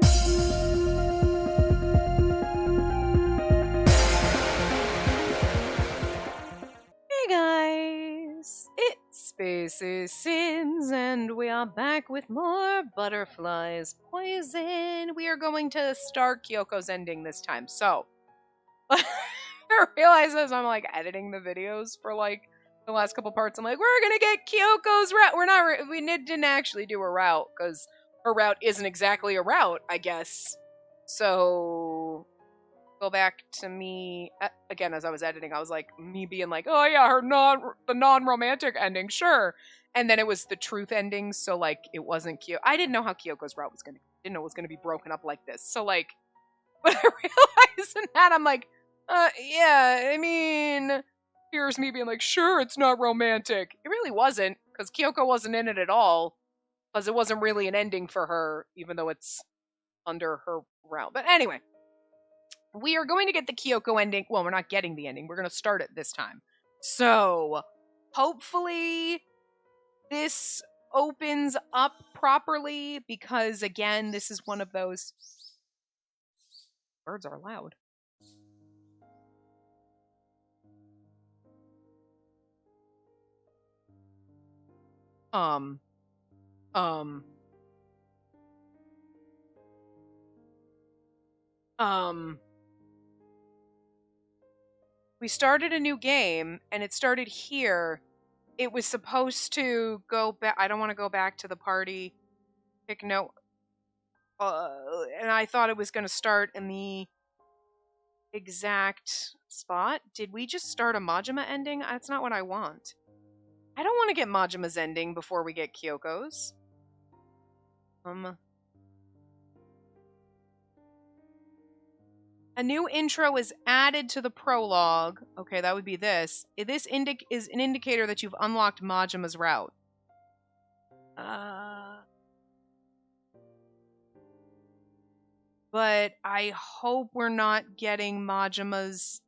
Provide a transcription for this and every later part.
Hey guys, it's Spaces Sins, and we are back with more Butterflies Poison. We are going to start Kyoko's ending this time. So, I realize as I'm like editing the videos for like the last couple parts, I'm like, we're gonna get Kyoko's route. We're not, didn't actually do a route because her route isn't exactly a route, I guess. So, go back to me again as I was editing. I was like me being like, "Oh yeah, the non-romantic ending, sure." And then it was the truth ending, so like it wasn't Kyoko. I didn't know how Kyoko's route was going to didn't know it was going to be broken up like this. So like but I realized in that I'm like, yeah, I mean, here's me being like, "Sure, it's not romantic." It really wasn't cuz Kyoko wasn't in it at all because it wasn't really an ending for her even though it's under her route. But anyway, we are going to get the Kyoko ending. Well, we're not getting the ending. We're going to start it this time. So, hopefully, this opens up properly because, again, this is one of those. Birds are loud. Um, um, um. We started a new game, and it started here. It was supposed to go back. I don't want to go back to the party. Pick no. And I thought it was going to start in the exact spot. Did we just start a Majima ending? That's not what I want. I don't want to get Majima's ending before we get Kyoko's. A new intro is added to the prologue. Okay, that would be this. This is an indicator that you've unlocked Majima's route. But I hope we're not getting Majima's.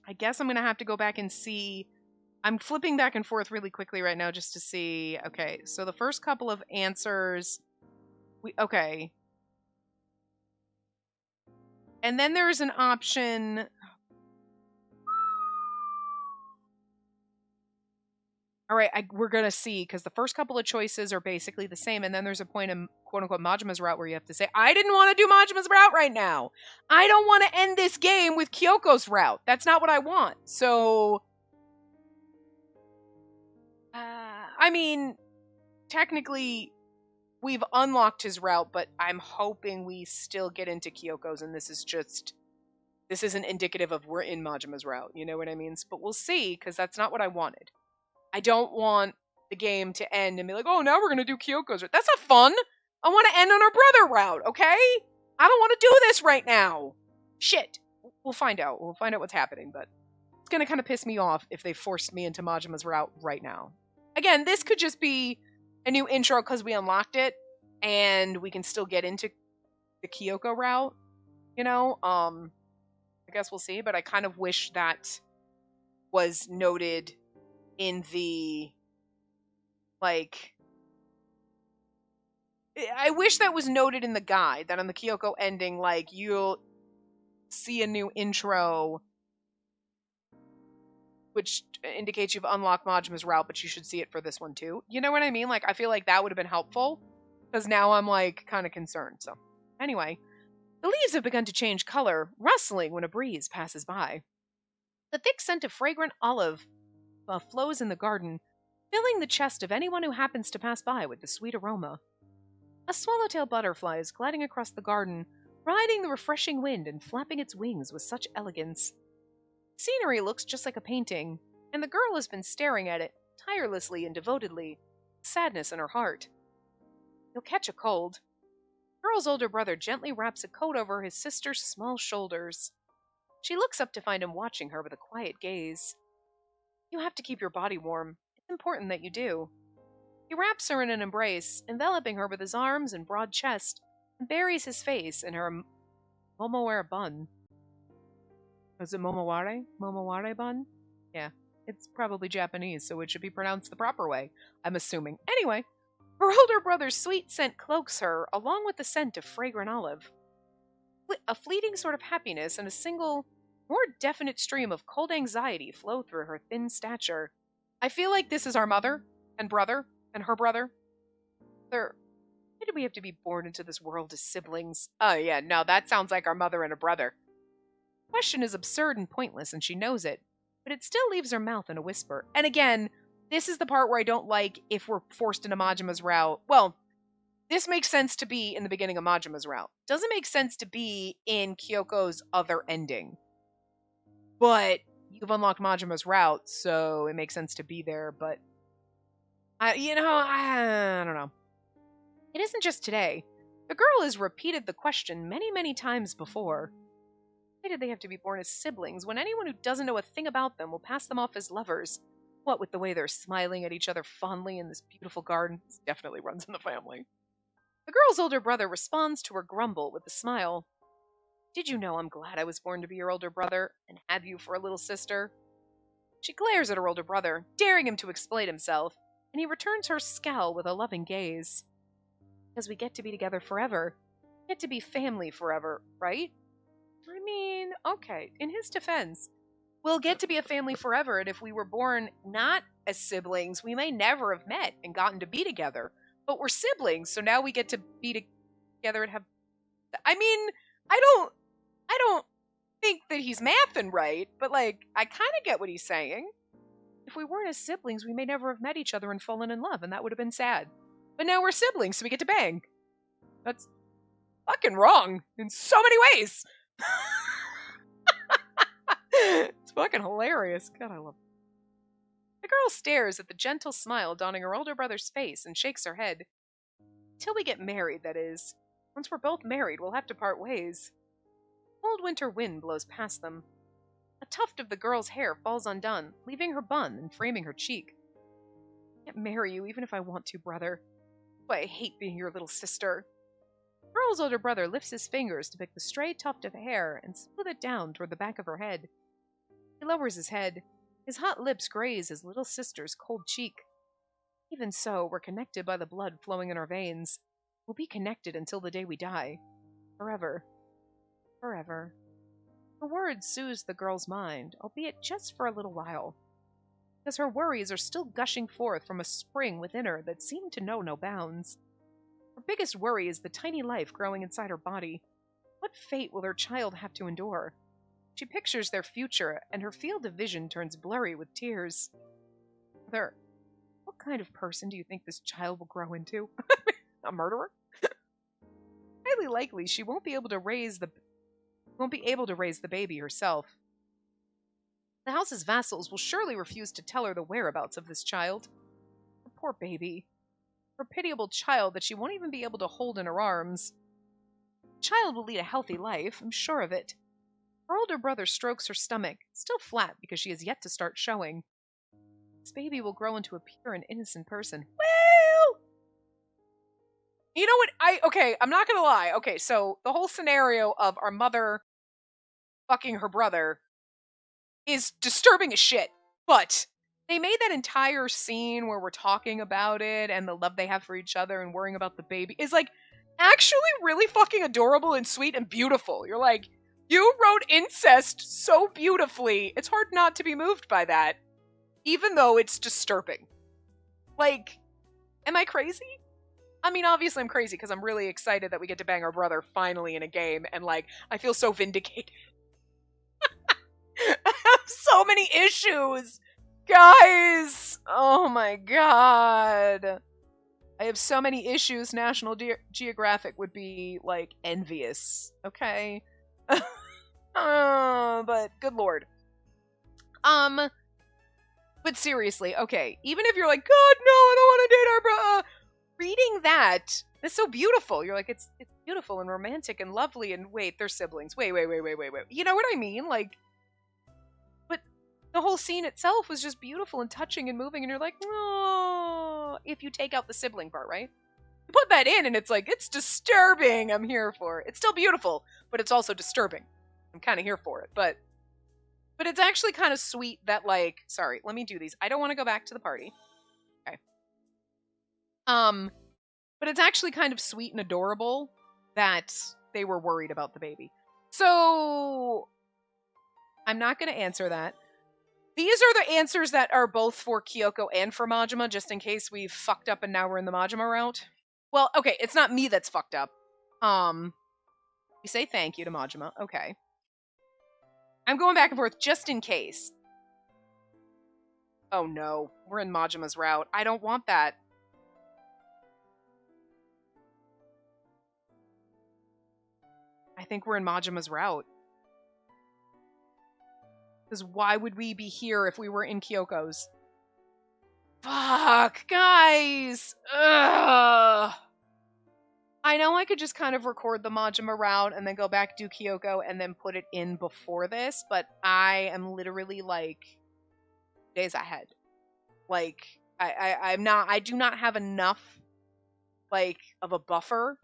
I guess I'm going to have to go back and see. I'm flipping back and forth really quickly right now just to see. Okay, so the first couple of answers. Okay. And then there's an option. All right, we're going to see because the first couple of choices are basically the same. And then there's a point in quote unquote Majima's route where you have to say, I didn't want to do Majima's route right now. I don't want to end this game with Kyoko's route. That's not what I want. So, I mean, technically, we've unlocked his route, but I'm hoping we still get into Kyoko's. And this isn't indicative of we're in Majima's route. You know what I mean? But we'll see because that's not what I wanted. I don't want the game to end and be like, oh, now we're going to do Kyoko's route. That's not fun. I want to end on our brother route, okay? I don't want to do this right now. Shit. We'll find out. We'll find out what's happening, but it's going to kind of piss me off if they forced me into Majima's route right now. Again, this could just be a new intro because we unlocked it and we can still get into the Kyoko route, you know? I guess we'll see, but I kind of wish that was noted in the, like, I wish that was noted in the guide, that on the Kyoko ending, like, you'll see a new intro, which indicates you've unlocked Majima's route, but you should see it for this one too. You know what I mean? Like, I feel like that would have been helpful, because now I'm, like, kind of concerned. So, anyway, the leaves have begun to change color, rustling when a breeze passes by. The thick scent of fragrant olive flows in the garden, filling the chest of anyone who happens to pass by with the sweet aroma. A swallowtail butterfly is gliding across the garden, riding the refreshing wind and flapping its wings with such elegance. Scenery looks just like a painting, and the girl has been staring at it, tirelessly and devotedly, sadness in her heart. You'll catch a cold. The girl's older brother gently wraps a coat over his sister's small shoulders. She looks up to find him watching her with a quiet gaze. You have to keep your body warm. It's important that you do. He wraps her in an embrace, enveloping her with his arms and broad chest, and buries his face in her momoware bun. Is it momoware? Momoware bun? Yeah. It's probably Japanese, so it should be pronounced the proper way, I'm assuming. Anyway, Her older brother's sweet scent cloaks her, along with the scent of fragrant olive. A fleeting sort of happiness and a single, more definite stream of cold anxiety flow through her thin stature. I feel like this is our mother and brother and her brother. Why did we have to be born into this world as siblings? Oh, yeah, no, that sounds like our mother and a brother. The question is absurd and pointless, and she knows it, but it still leaves her mouth in a whisper. And again, this is the part where I don't like if we're forced into Majima's route. Well, this makes sense to be in the beginning of Majima's route. Doesn't make sense to be in Kyoko's other ending. But you've unlocked Majima's route, so it makes sense to be there, but I don't know. It isn't just today. The girl has repeated the question many, many times before. Why did they have to be born as siblings when anyone who doesn't know a thing about them will pass them off as lovers? What with the way they're smiling at each other fondly in this beautiful garden? This definitely runs in the family. The girl's older brother responds to her grumble with a smile. Did you know I'm glad I was born to be your older brother and have you for a little sister? She glares at her older brother, daring him to explain himself, and he returns her scowl with a loving gaze. Because we get to be together forever. We get to be family forever, right? I mean, okay, in his defense, we'll get to be a family forever, and if we were born not as siblings, we may never have met and gotten to be together. But we're siblings, so now we get to be together and have... I mean, I don't think that he's mathing right, but, like, I kind of get what he's saying. If we weren't as siblings, we may never have met each other and fallen in love, and that would have been sad. But now we're siblings, so we get to bang. That's fucking wrong in so many ways. It's fucking hilarious. God, I love it. The girl stares at the gentle smile dawning her older brother's face and shakes her head. Till we get married, that is. Once we're both married, we'll have to part ways. Cold winter wind blows past them. A tuft of the girl's hair falls undone, leaving her bun and framing her cheek. I can't marry you even if I want to, brother. But I hate being your little sister. The girl's older brother lifts his fingers to pick the stray tuft of hair and smooth it down toward the back of her head. He lowers his head. His hot lips graze his little sister's cold cheek. Even so, we're connected by the blood flowing in our veins. We'll be connected until the day we die. Forever. Forever. Her words soothe the girl's mind, albeit just for a little while. Because her worries are still gushing forth from a spring within her that seemed to know no bounds. Her biggest worry is the tiny life growing inside her body. What fate will her child have to endure? She pictures their future, and her field of vision turns blurry with tears. Mother, what kind of person do you think this child will grow into? A murderer? Highly likely she won't be able to raise the baby herself. The house's vassals will surely refuse to tell her the whereabouts of this child. Her poor baby. Her pitiable child that she won't even be able to hold in her arms. The child will lead a healthy life, I'm sure of it. Her older brother strokes her stomach, still flat because she has yet to start showing. This baby will grow into a pure and innocent person. Well, you know what? I'm not gonna lie. Okay, so the whole scenario of our mother fucking her brother is disturbing as shit. But they made that entire scene where we're talking about it and the love they have for each other and worrying about the baby is like actually really fucking adorable and sweet and beautiful. You're like, you wrote incest so beautifully. It's hard not to be moved by that, even though it's disturbing. Like, am I crazy? I mean, obviously I'm crazy because I'm really excited that we get to bang our brother finally in a game, and like, I feel so vindicated. I have so many issues, guys. Oh my god. I have so many issues. National Geographic would be like envious. Okay. But good lord. But seriously, okay. Even if you're like, God, no, I don't want to date our bro. Reading that, it's so beautiful. You're like, it's beautiful and romantic and lovely. And wait, they're siblings. Wait. You know what I mean? Like, but the whole scene itself was just beautiful and touching and moving. And you're like, oh, if you take out the sibling part, right? You put that in and it's like, it's disturbing. I'm here for it. It's still beautiful, but it's also disturbing. I'm kind of here for it. But it's actually kind of sweet that, like, sorry, let me do these. I don't want to go back to the party. Okay. But it's actually kind of sweet and adorable that they were worried about the baby. So I'm not going to answer that. These are the answers that are both for Kyoko and for Majima, just in case we've fucked up and now we're in the Majima route. Well, okay, it's not me that's fucked up. You say thank you to Majima. Okay. I'm going back and forth just in case. Oh no, we're in Majima's route. I don't want that. I think we're in Majima's route. Because why would we be here if we were in Kyoko's? Fuck, guys! Ugh! I know I could just kind of record the Majima route and then go back, do Kyoko, and then put it in before this, but I am literally, like, days ahead. Like, I do not have enough, like, of a buffer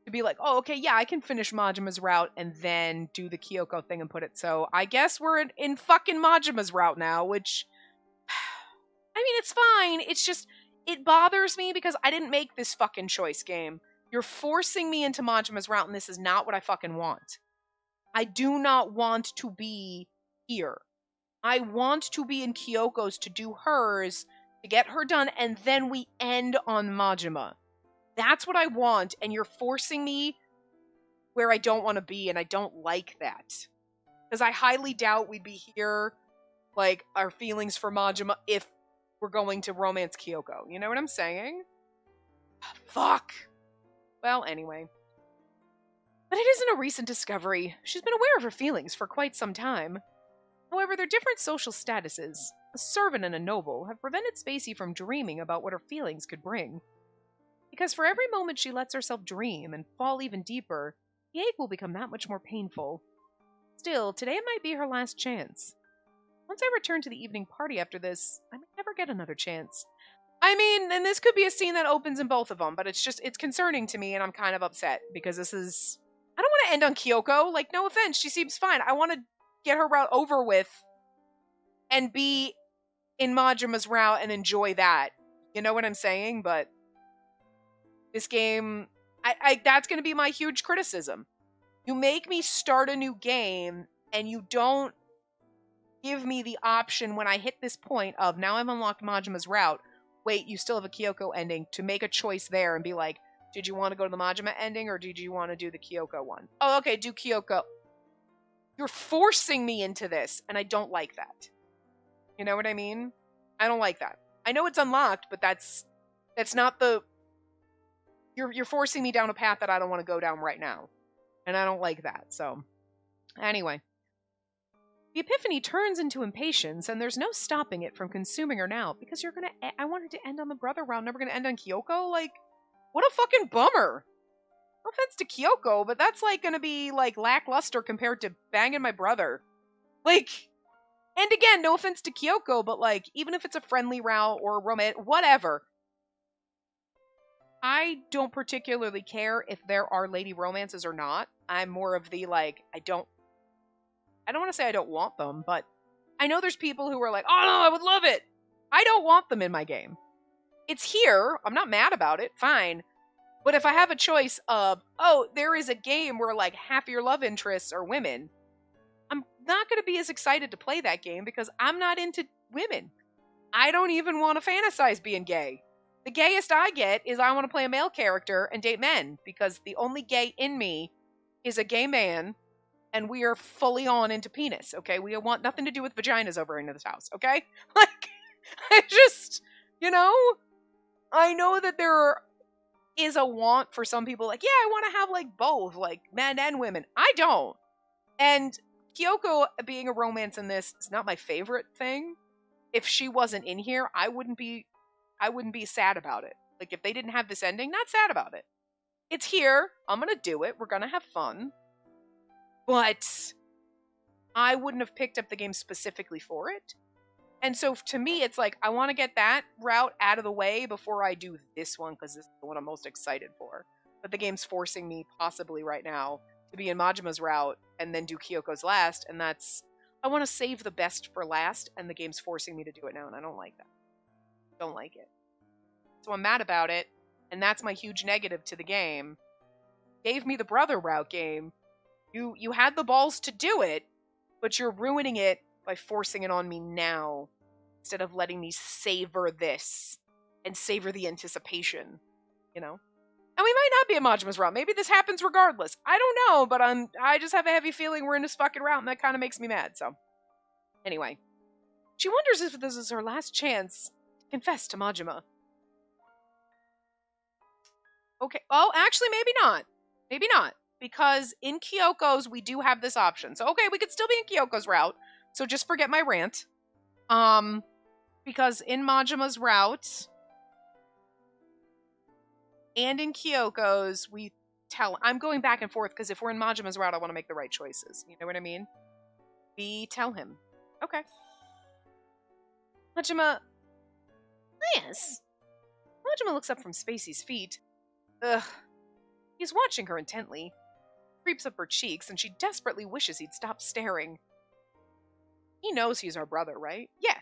to be like, oh, okay, yeah, I can finish Majima's route and then do the Kyoko thing and put it. So I guess we're in fucking Majima's route now, which, I mean, it's fine. It's just, it bothers me because I didn't make this fucking choice, game. You're forcing me into Majima's route, and this is not what I fucking want. I do not want to be here. I want to be in Kyoko's to do hers, to get her done, and then we end on Majima. That's what I want, and you're forcing me where I don't want to be, and I don't like that. Because I highly doubt we'd be here, like, our feelings for Majima if we're going to romance Kyoko. You know what I'm saying? Fuck. Well, anyway. But it isn't a recent discovery. She's been aware of her feelings for quite some time. However, their different social statuses, a servant and a noble, have prevented Spacey from dreaming about what her feelings could bring. Because for every moment she lets herself dream and fall even deeper, the ache will become that much more painful. Still, today might be her last chance. Once I return to the evening party after this, I may never get another chance. I mean, and this could be a scene that opens in both of them, but it's concerning to me, and I'm kind of upset, because this is... I don't want to end on Kyoko. Like, no offense, she seems fine. I want to get her route over with and be in Majima's route and enjoy that. You know what I'm saying? But this game, that's going to be my huge criticism. You make me start a new game, and you don't give me the option when I hit this point of, now I've unlocked Majima's route, wait, you still have a Kyoko ending, to make a choice there and be like, did you want to go to the Majima ending, or did you want to do the Kyoko one? Oh, okay, do Kyoko. You're forcing me into this, and I don't like that. You know what I mean? I don't like that. I know it's unlocked, but that's not the... You're forcing me down a path that I don't want to go down right now. And I don't like that, so... Anyway. The epiphany turns into impatience, and there's no stopping it from consuming her now, because you're gonna... I wanted to end on the brother round, never gonna end on Kyoko? Like, what a fucking bummer! No offense to Kyoko, but that's, like, gonna be, like, lackluster compared to banging my brother. Like... And again, no offense to Kyoko, but, like, even if it's a friendly route or romantic, whatever, I don't particularly care if there are lady romances or not. I'm more of the, like, I don't want to say I don't want them, but I know there's people who are like, oh no, I would love it. I don't want them in my game. It's here. I'm not mad about it. Fine. But if I have a choice of, oh, there is a game where, like, half your love interests are women, I'm not going to be as excited to play that game because I'm not into women. I don't even want to fantasize being gay. The gayest I get is I want to play a male character and date men, because the only gay in me is a gay man, and we are fully on into penis, okay? We want nothing to do with vaginas over into this house, okay? Like, I just, you know, I know that there is a want for some people, like, yeah, I want to have, like, both, like, men and women. I don't. And Kyoko being a romance in this is not my favorite thing. If she wasn't in here, I wouldn't be sad about it. Like, if they didn't have this ending, not sad about it. It's here. I'm gonna do it. We're gonna have fun. But I wouldn't have picked up the game specifically for it. And so to me, it's like, I want to get that route out of the way before I do this one, because this is the one I'm most excited for. But the game's forcing me, possibly right now, to be in Majima's route and then do Kyoko's last, and that's... I want to save the best for last, and the game's forcing me to do it now, and I don't like that. Don't like it. So I'm mad about it. And that's my huge negative to the game. Gave me the brother route game. You had the balls to do it, but you're ruining it by forcing it on me now instead of letting me savor this and savor the anticipation, you know? And we might not be a Majima's route. Maybe this happens regardless. I don't know, but I just have a heavy feeling we're in this fucking route, and that kind of makes me mad, so. Anyway. She wonders if this is her last chance to confess to Majima. Okay. Oh, actually, maybe not. Maybe not. Because in Kyoko's, we do have this option. So, okay, we could still be in Kyoko's route. So just forget my rant. Because in Majima's route and in Kyoko's, we tell... I'm going back and forth because if we're in Majima's route, I want to make the right choices. You know what I mean? We tell him. Okay. Majima... Yes. Majima looks up from Spacey's feet. Ugh. He's watching her intently. Creeps up her cheeks, and she desperately wishes he'd stop staring. He knows he's our brother, right? Yeah.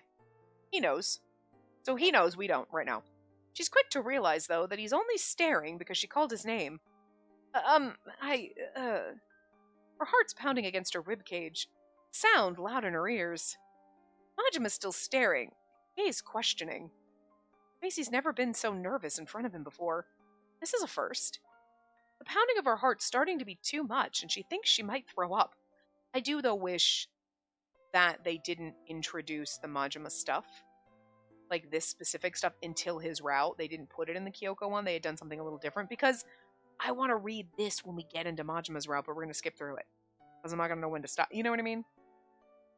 He knows. So he knows we don't right now. She's quick to realize, though, that he's only staring because she called his name. Her heart's pounding against her ribcage. Sound loud in her ears. Majima's still staring. Gaze questioning. Macy's never been so nervous in front of him before. This is a first. The pounding of her heart's starting to be too much, and she thinks she might throw up. I do, though, wish that they didn't introduce the Majima stuff. Like, this specific stuff until his route. They didn't put it in the Kyoko one. They had done something a little different, because I want to read this when we get into Majima's route, but we're going to skip through it. Because I'm not going to know when to stop. You know what I mean?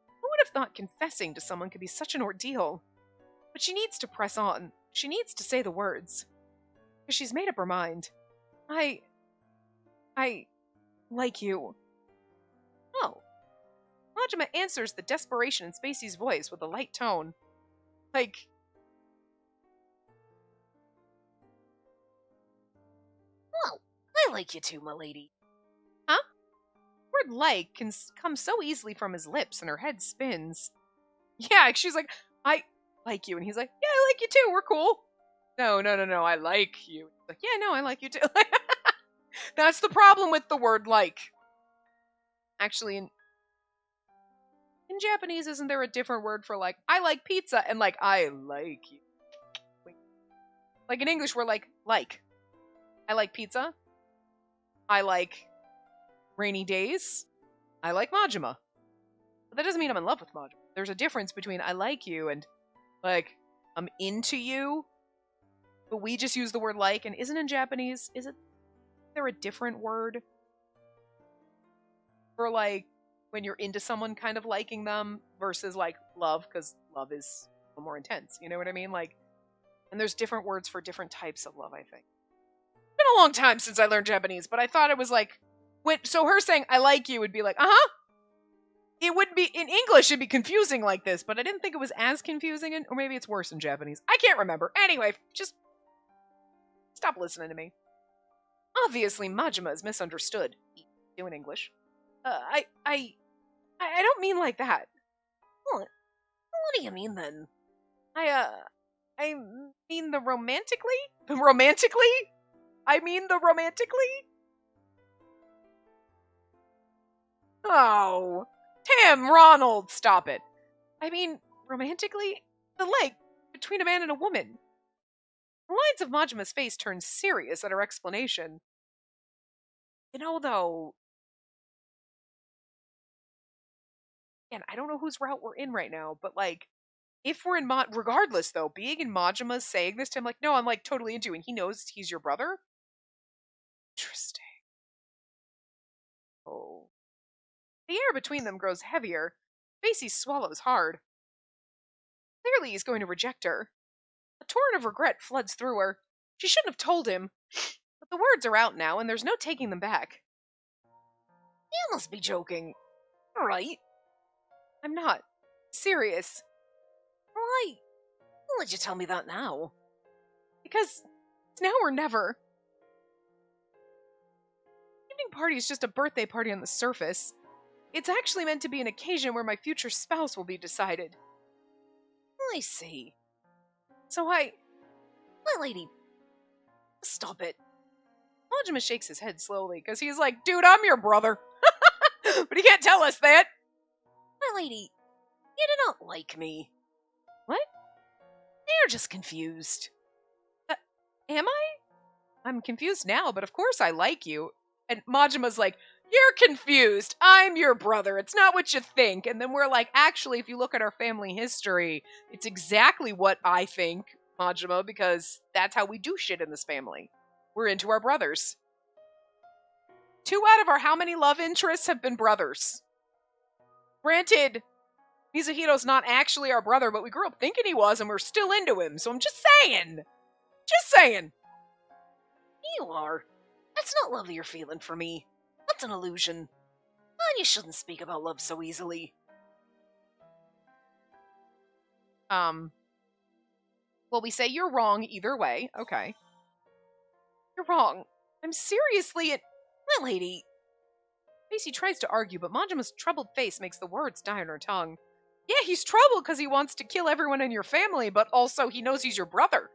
Who would have thought confessing to someone could be such an ordeal? But she needs to press on. She needs to say the words. Because she's made up her mind. I like you. Oh. Majima answers the desperation in Spacey's voice with a light tone. Like... Well, I like you too, my lady. Huh? The word like can come so easily from his lips, and her head spins. Yeah, she's like, I like you. And he's like, yeah, I like you too. We're cool. No, I like you. He's like, yeah, no, I like you too. That's the problem with the word like. Actually, in Japanese, isn't there a different word for like, I like pizza and like, I like you? Like in English, we're like. I like pizza. I like rainy days. I like Majima. But that doesn't mean I'm in love with Majima. There's a difference between I like you and like, I'm into you. But we just use the word like, and isn't in Japanese, is there a different word for like when you're into someone kind of liking them versus like love, because love is a little more intense, you know what I mean? Like, and there's different words for different types of love, I think. It's been a long time since I learned Japanese, but I thought it was like, so her saying I like you would be like, it would be, in English it'd be confusing like this, but I didn't think it was as confusing, or maybe it's worse in Japanese. I can't remember. Anyway, just stop listening to me. Obviously, Majima is misunderstood. In English. I don't mean like that. What do you mean then? I mean the romantically? Romantically? I mean the romantically? Oh. Tim, Ronald, stop it. I mean, romantically? The like, between a man and a woman. The lines of Majima's face turned serious at her explanation. You know, though... Again, I don't know whose route we're in right now, but, like, if we're in regardless, though, being in Majima's saying this to him, like, no, I'm, like, totally into you, and he knows he's your brother? Interesting. Oh. The air between them grows heavier. Spacey swallows hard. Clearly he's going to reject her. A torrent of regret floods through her. She shouldn't have told him. But the words are out now, and there's no taking them back. You must be joking. Right? I'm not. Serious. Why? Why would you tell me that now? Because it's now or never. Evening party is just a birthday party on the surface. It's actually meant to be an occasion where my future spouse will be decided. I see. So my lady, Stop it. Majima shakes his head slowly, because he's like, dude, I'm your brother. But he can't tell us that. My lady, you do not like me. What? You're just confused. Am I? I'm confused now, but of course I like you. And Majima's like, you're confused. I'm your brother. It's not what you think. And then we're like, actually, if you look at our family history, it's exactly what I think, Majima, because that's how we do shit in this family. We're into our brothers. 2 out of our how many love interests have been brothers? Granted, Mizuhito's not actually our brother, but we grew up thinking he was, and we're still into him, so I'm just saying. Just saying. You are. That's not love you're feeling for me. That's an illusion. And you shouldn't speak about love so easily. Well, we say you're wrong either way. Okay. You're wrong. I'm seriously My lady. Macy tries to argue, but Majima's troubled face makes the words die on her tongue. Yeah, he's troubled because he wants to kill everyone in your family, but also he knows he's your brother.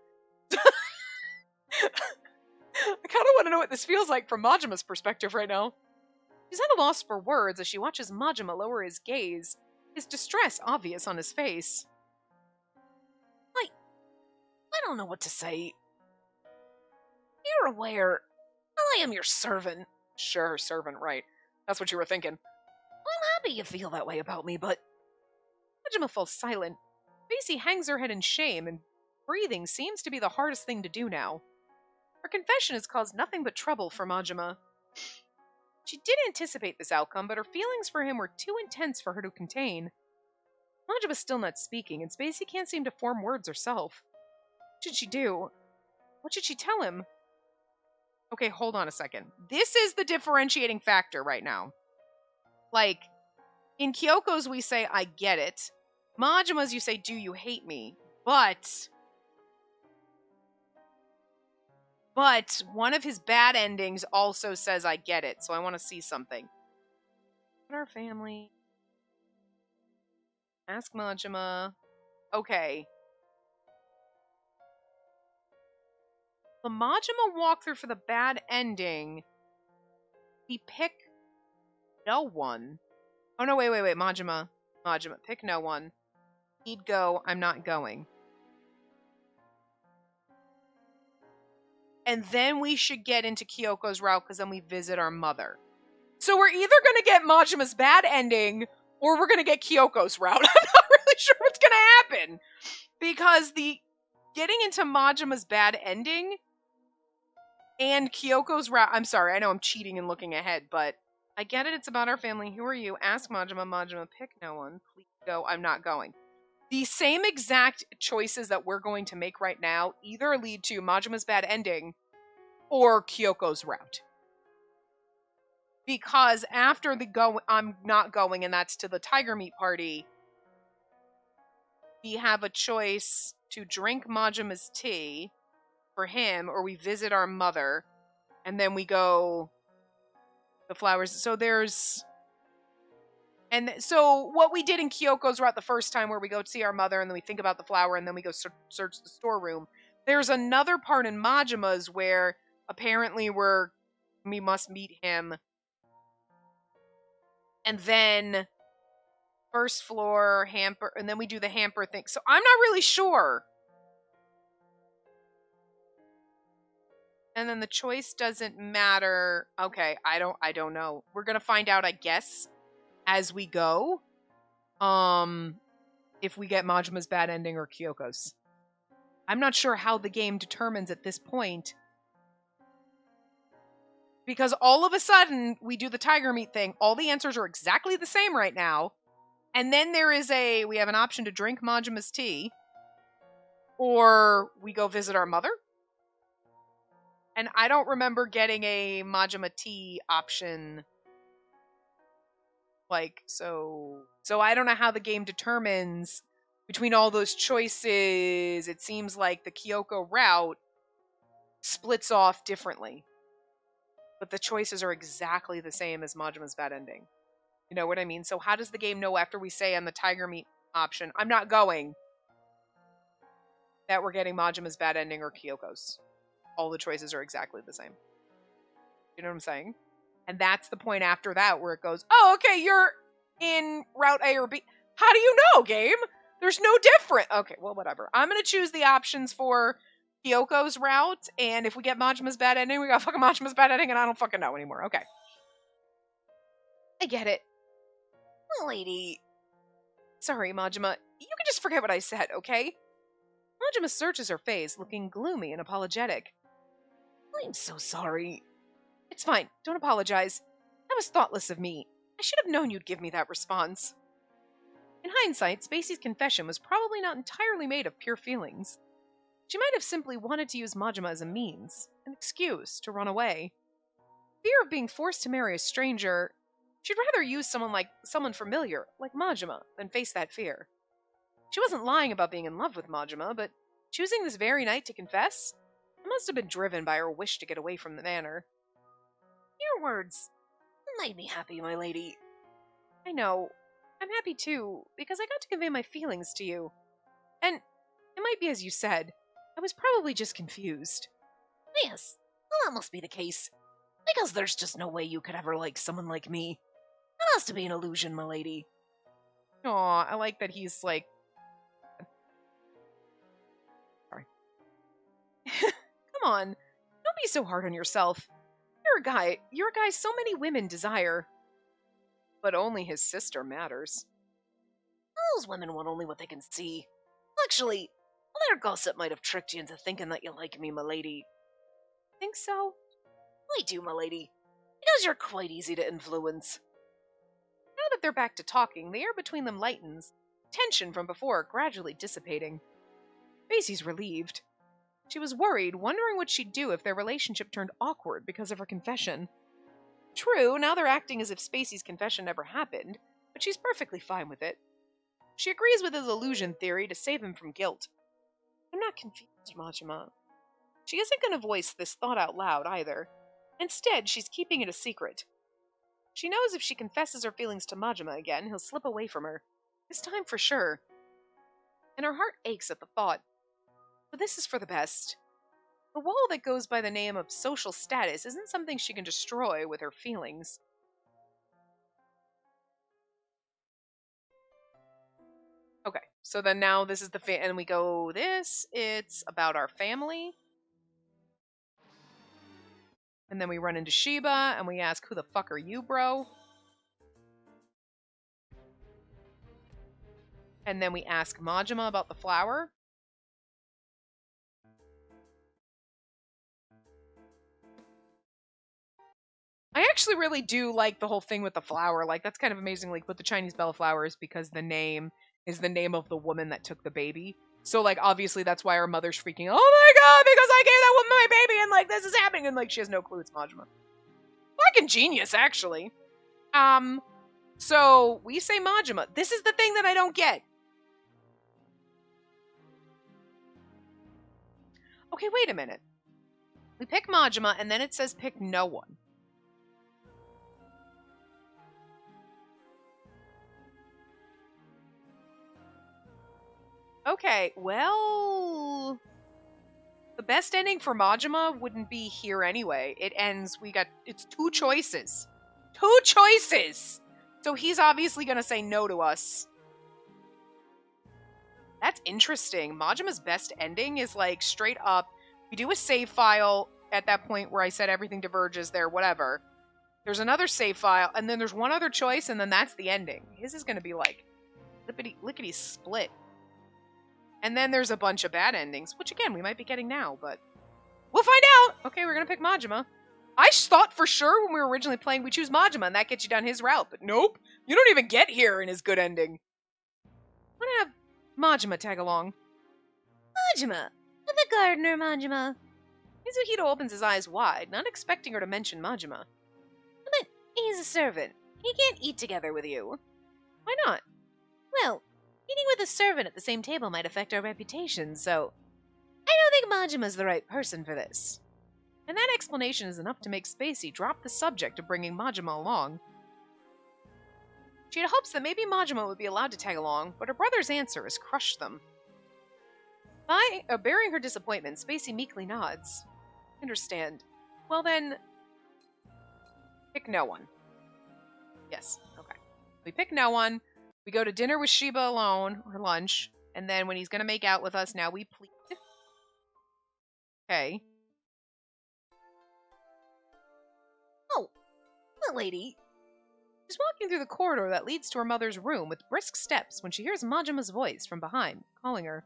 I kind of want to know what this feels like from Majima's perspective right now. She's at a loss for words as she watches Majima lower his gaze, his distress obvious on his face. I don't know what to say. You're aware I am your servant. Sure, servant, right. That's what you were thinking. I'm happy you feel that way about me, but... Majima falls silent. Macy hangs her head in shame, and breathing seems to be the hardest thing to do now. Her confession has caused nothing but trouble for Majima. She did anticipate this outcome, but her feelings for him were too intense for her to contain. Majima's still not speaking, and Spacey can't seem to form words herself. What should she do? What should she tell him? Okay, hold on a second. This is the differentiating factor right now. Like, in Kyoko's we say, I get it. Majima's you say, do you hate me? But one of his bad endings also says, I get it. So I want to see something. Our family. Ask Majima. Okay. The Majima walkthrough for the bad ending. We pick no one. Oh, no, wait. Majima. Pick no one. He'd go, I'm not going. And then we should get into Kyoko's route, because then we visit our mother. So we're either going to get Majima's bad ending, or we're going to get Kyoko's route. I'm not really sure what's going to happen. Because the getting into Majima's bad ending and Kyoko's route... I'm sorry, I know I'm cheating and looking ahead, but I get it, it's about our family. Who are you? Ask Majima. Majima, pick no one. Please go. I'm not going. The same exact choices that we're going to make right now either lead to Majima's bad ending or Kyoko's route. Because after the I'm not going, and that's to the tiger meat party, we have a choice to drink Majima's tea for him, or we visit our mother, and then we go the flowers. So there's... And so what we did in Kyoko's route the first time, where we go to see our mother, and then we think about the flower, and then we go search the storeroom. There's another part in Majima's where apparently we must meet him. And then first floor, hamper, and then we do the hamper thing. So I'm not really sure. And then the choice doesn't matter. Okay, I don't know. We're gonna find out, I guess, as we go. If we get Majima's bad ending or Kyoko's. I'm not sure how the game determines at this point. Because all of a sudden, we do the tiger meat thing. All the answers are exactly the same right now. And then we have an option to drink Majima's tea. Or we go visit our mother. And I don't remember getting a Majima tea option. So I don't know how the game determines between all those choices. It seems like the Kyoko route splits off differently. But the choices are exactly the same as Majima's bad ending. You know what I mean? So how does the game know after we say on the tiger meat option, I'm not going, that we're getting Majima's bad ending or Kyoko's? all the choices are exactly the same. You know what I'm saying? And that's the point after that where it goes, oh, okay, you're in route A or B. How do you know, game? There's no different. Okay, well, whatever. I'm going to choose the options for Kyoko's route, and if we get Majima's bad ending, we got fucking Majima's bad ending, and I don't fucking know anymore. Okay. I get it. Lady. Sorry, Majima. You can just forget what I said, okay? Majima searches her face, looking gloomy and apologetic. I'm so sorry. It's fine. Don't apologize. That was thoughtless of me. I should have known you'd give me that response. In hindsight, Spacey's confession was probably not entirely made of pure feelings. She might have simply wanted to use Majima as a means, an excuse to run away. Fear of being forced to marry a stranger, she'd rather use someone familiar, like Majima, than face that fear. She wasn't lying about being in love with Majima, but choosing this very night to confess? It must have been driven by her wish to get away from the manor. Your words made me happy, my lady. I know. I'm happy too, because I got to convey my feelings to you. And it might be as you said. I was probably just confused. Yes, well, that must be the case. Because there's just no way you could ever like someone like me. It has to be an illusion, my lady. Aw, I like that he's like... Sorry. Come on, don't be so hard on yourself. You're a guy so many women desire. But only his sister matters. Those women want only what they can see. Actually, their gossip might have tricked you into thinking that you like me, milady. Think so? I do, milady. Because you're quite easy to influence. Now that they're back to talking, the air between them lightens, tension from before gradually dissipating. Spacey's relieved. She was worried, wondering what she'd do if their relationship turned awkward because of her confession. True, now they're acting as if Spacey's confession never happened, but she's perfectly fine with it. She agrees with his illusion theory to save him from guilt. I'm not confused, Majima. She isn't going to voice this thought out loud, either. Instead, she's keeping it a secret. She knows if she confesses her feelings to Majima again, he'll slip away from her. This time for sure. And her heart aches at the thought. But this is for the best. The wall that goes by the name of social status isn't something she can destroy with her feelings. Okay, so then now this is and we go this, it's about our family. And then we run into Shiba, and we ask, who the fuck are you, bro? And then we ask Majima about the flower. I actually really do like the whole thing with the flower. Like, that's kind of amazing. Like, with the Chinese bellflower is because the name is the name of the woman that took the baby. So, like, obviously that's why our mother's freaking, oh my god, because I gave that woman my baby, and, like, this is happening, and, like, she has no clue it's Majima. Fucking genius, actually. So, we say Majima. This is the thing that I don't get. Okay, wait a minute. We pick Majima, and then it says pick no one. Okay, well... The best ending for Majima wouldn't be here anyway. It ends, it's two choices. Two choices! So he's obviously gonna say no to us. That's interesting. Majima's best ending is like straight up, we do a save file at that point where I said everything diverges there, whatever. There's another save file, and then there's one other choice, and then that's the ending. His is gonna be like, lickety split. And then there's a bunch of bad endings, which again, we might be getting now, but we'll find out! Okay, we're gonna pick Majima. I thought for sure when we were originally playing we choose Majima and that gets you down his route, but nope! You don't even get here in his good ending. I'm gonna have Majima tag along. Majima! The gardener, Majima. Mizuhito opens his eyes wide, not expecting her to mention Majima. But he's a servant. He can't eat together with you. Why not? Well, eating with a servant at the same table might affect our reputation, so I don't think Majima's the right person for this. And that explanation is enough to make Spacey drop the subject of bringing Majima along. She had hopes that maybe Majima would be allowed to tag along, but her brother's answer has crushed them. Bearing her disappointment, Spacey meekly nods. Understand. Well then, pick no one. Yes, okay. We pick no one. We go to dinner with Sheba alone, or lunch, and then when he's gonna make out with us, now we plead. Okay. Oh, my lady. She's walking through the corridor that leads to her mother's room with brisk steps when she hears Majima's voice from behind, calling her.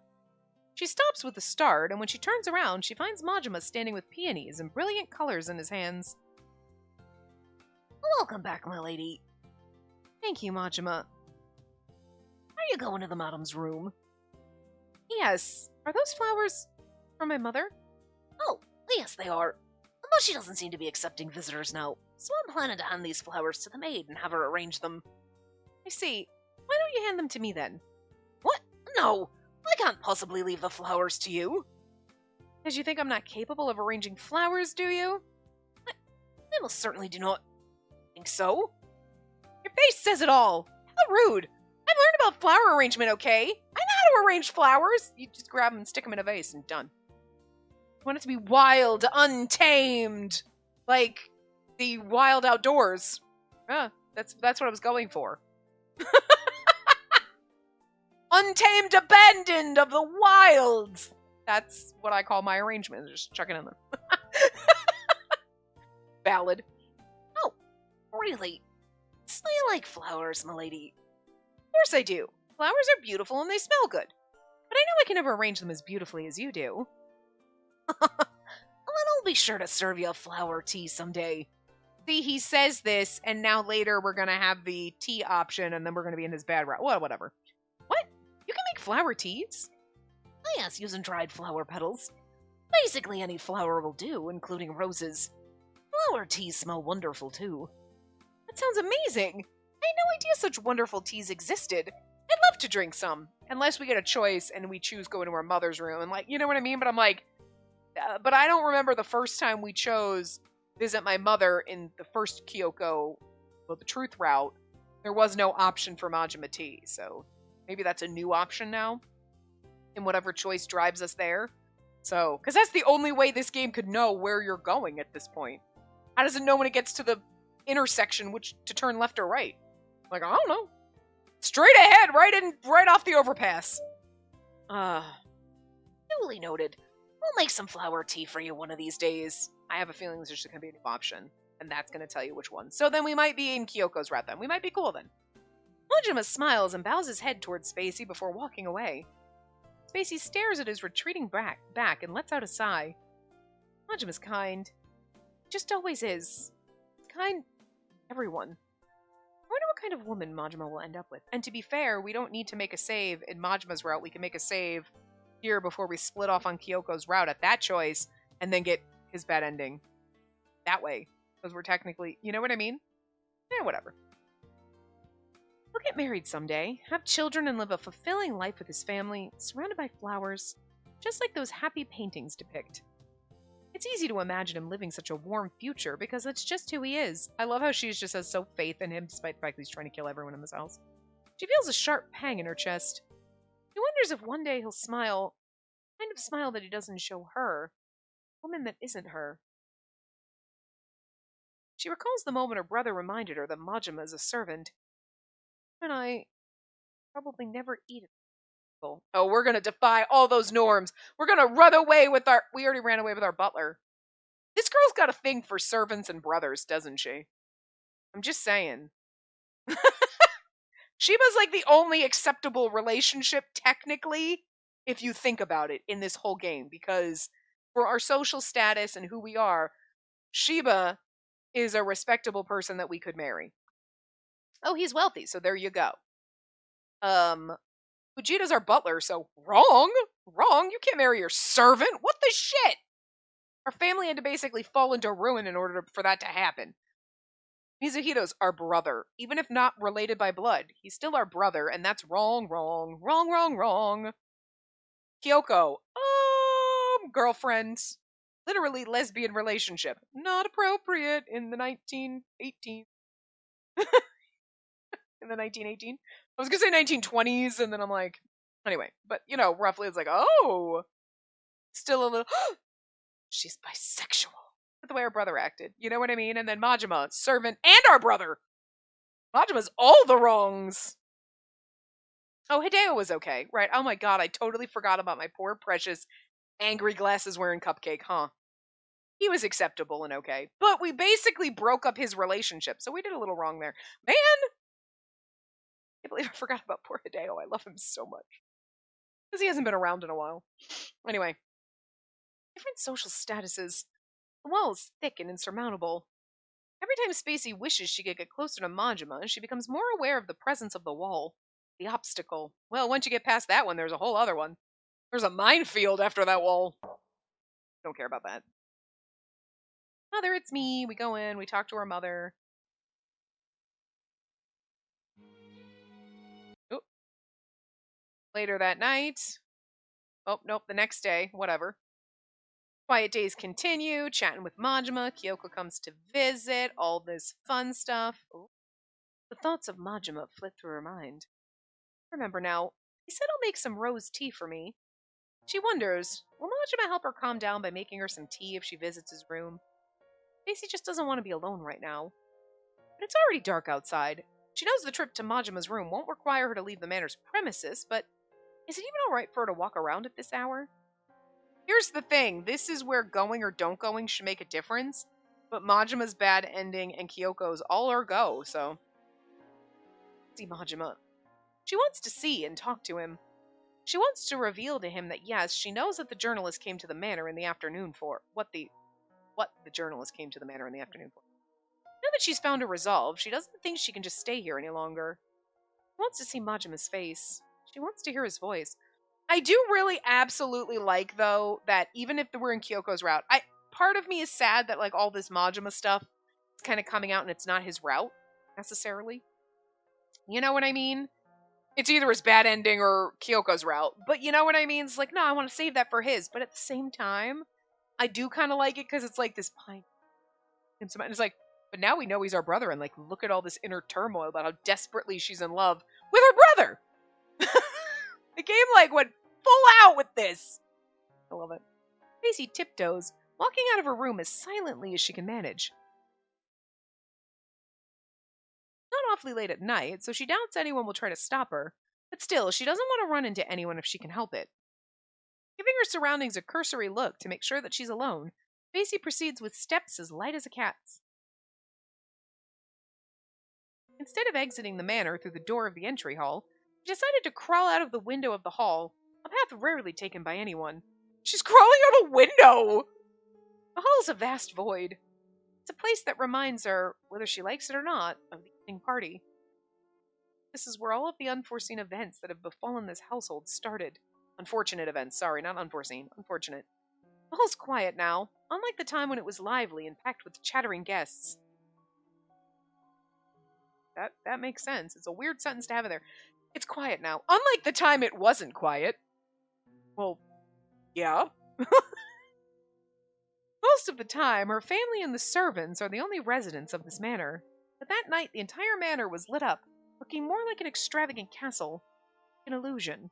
She stops with a start, and when she turns around, she finds Majima standing with peonies and brilliant colors in his hands. Welcome back, my lady. Thank you, Majima. Are you going to the madam's room? Yes. Are those flowers from my mother? Oh, yes, they are. Although she doesn't seem to be accepting visitors now, so I'm planning to hand these flowers to the maid and have her arrange them. I see. Why don't you hand them to me then? What? No! I can't possibly leave the flowers to you. Because you think I'm not capable of arranging flowers, do you? I most certainly do not think so. Your face says it all. How rude. I've learned about flower arrangement, okay? I know how to arrange flowers. You just grab them and stick them in a vase and done. You want it to be wild, untamed, like the wild outdoors. That's what I was going for. Untamed, abandoned of the wilds. That's what I call my arrangement. Just chuck it in there. Ballad. Oh, really? So you like flowers, milady? Of course I do. Flowers are beautiful and they smell good. But I know I can never arrange them as beautifully as you do. Well, then I'll be sure to serve you a flower tea someday. See, he says this, and now later we're going to have the tea option, and then we're going to be in his bad route. Well, whatever. What? You can make flower teas? Oh, yes, using dried flower petals. Basically any flower will do, including roses. Flower teas smell wonderful, too. That sounds amazing. I had no idea such wonderful teas existed. I'd love to drink some. Unless we get a choice and we choose going to our mother's room. And, like, you know what I mean? But I'm like, but I don't remember the first time we chose visit my mother in the first Kyoko, well, the truth route. There was no option for Majima tea. So maybe that's a new option now. And whatever choice drives us there. So, because that's the only way this game could know where you're going at this point. How does it know when it gets to the intersection which to turn left or right? Like, I don't know. Straight ahead, right off the overpass. Duly noted. We'll make some flower tea for you one of these days. I have a feeling there's just going to be a new option, and that's going to tell you which one. So then we might be in Kyoko's route then. We might be cool then. Majima smiles and bows his head towards Spacey before walking away. Spacey stares at his retreating back and lets out a sigh. Majima's kind. Just always is. Kind everyone. I wonder what kind of woman Majima will end up with. And to be fair, we don't need to make a save in Majima's route. We can make a save here before we split off on Kyoko's route at that choice and then get his bad ending. That way. Because we're technically, you know what I mean? Yeah, whatever. He'll get married someday, have children, and live a fulfilling life with his family, surrounded by flowers, just like those happy paintings depict. It's easy to imagine him living such a warm future because that's just who he is. I love how she just has so faith in him despite the fact that he's trying to kill everyone in this house. She feels a sharp pang in her chest. She wonders if one day he'll smile, kind of smile that he doesn't show her, a woman that isn't her. She recalls the moment her brother reminded her that Majima is a servant. And I probably never eat it. Oh, we're gonna defy all those norms. We're gonna run away with our... We already ran away with our butler. This girl's got a thing for servants and brothers, doesn't she? I'm just saying. Sheba's like the only acceptable relationship, technically, if you think about it, in this whole game. Because for our social status and who we are, Sheba is a respectable person that we could marry. Oh, he's wealthy, so there you go. Fujita's our butler, so wrong. You can't marry your servant. What the shit? Our family had to basically fall into ruin in order for that to happen. Mizuhito's our brother. Even if not related by blood, he's still our brother, and that's wrong. Kyoko, girlfriend. Literally lesbian relationship. Not appropriate in the 1918. In the 1918? I was going to say 1920s, and then I'm like... Anyway, but, roughly it's like, oh! Still a little... She's bisexual. The way our brother acted. You know what I mean? And then Majima, servant, and our brother. Majima's all the wrongs. Oh, Hideo was okay. Right. Oh my god, I totally forgot about my poor, precious, angry glasses wearing cupcake, huh? He was acceptable and okay. But we basically broke up his relationship, so we did a little wrong there. Man! I can't believe I forgot about poor Hideo. I love him so much. Because he hasn't been around in a while. Anyway, different social statuses. The wall is thick and insurmountable. Every time Spacey wishes she could get closer to Majima, she becomes more aware of the presence of the wall. The obstacle. Well, once you get past that one, there's a whole other one. There's a minefield after that wall. Don't care about that. Mother, it's me. We go in, we talk to our mother. Oh. Later that night. Oh, nope, the next day. Whatever. Quiet days continue, chatting with Majima. Kyoko comes to visit, all this fun stuff. Ooh. The thoughts of Majima flit through her mind. Remember now, he said he'll make some rose tea for me. She wonders, will Majima help her calm down by making her some tea if she visits his room? Macy just doesn't want to be alone right now. But it's already dark outside. She knows the trip to Majima's room won't require her to leave the manor's premises, but is it even alright for her to walk around at this hour? Here's the thing, this is where going or don't going should make a difference, but Majima's bad ending and Kyoko's all or go, so... See Majima. She wants to see and talk to him. She wants to reveal to him that yes, she knows that the journalist came to the manor in the afternoon for... What the journalist came to the manor in the afternoon for. Now that she's found a resolve, she doesn't think she can just stay here any longer. She wants to see Majima's face. She wants to hear his voice. I do really absolutely like, though, that even if we're in Kyoko's route, part of me is sad that, like, all this Majima stuff is kind of coming out and it's not his route, necessarily. You know what I mean? It's either his bad ending or Kyoko's route. But you know what I mean? It's like, no, I want to save that for his. But at the same time, I do kind of like it because it's like this pine. And it's like, but now we know he's our brother. And like, look at all this inner turmoil about how desperately she's in love with her brother. The game like went full out with this. I love it. Macy tiptoes, walking out of her room as silently as she can manage. Not awfully late at night, so she doubts anyone will try to stop her, but still, she doesn't want to run into anyone if she can help it. Giving her surroundings a cursory look to make sure that she's alone, Macy proceeds with steps as light as a cat's. Instead of exiting the manor through the door of the entry hall, she decided to crawl out of the window of the hall, a path rarely taken by anyone. She's crawling out a window! The hall is a vast void. It's a place that reminds her, whether she likes it or not, of the evening party. This is where all of the unforeseen events that have befallen this household started. Unfortunate events, sorry, not unforeseen, unfortunate. The hall's quiet now, unlike the time when it was lively and packed with chattering guests. That makes sense. It's a weird sentence to have in there. It's quiet now, unlike the time it wasn't quiet. Well, yeah. Most of the time, her family and the servants are the only residents of this manor. But that night, the entire manor was lit up, looking more like an extravagant castle. An illusion.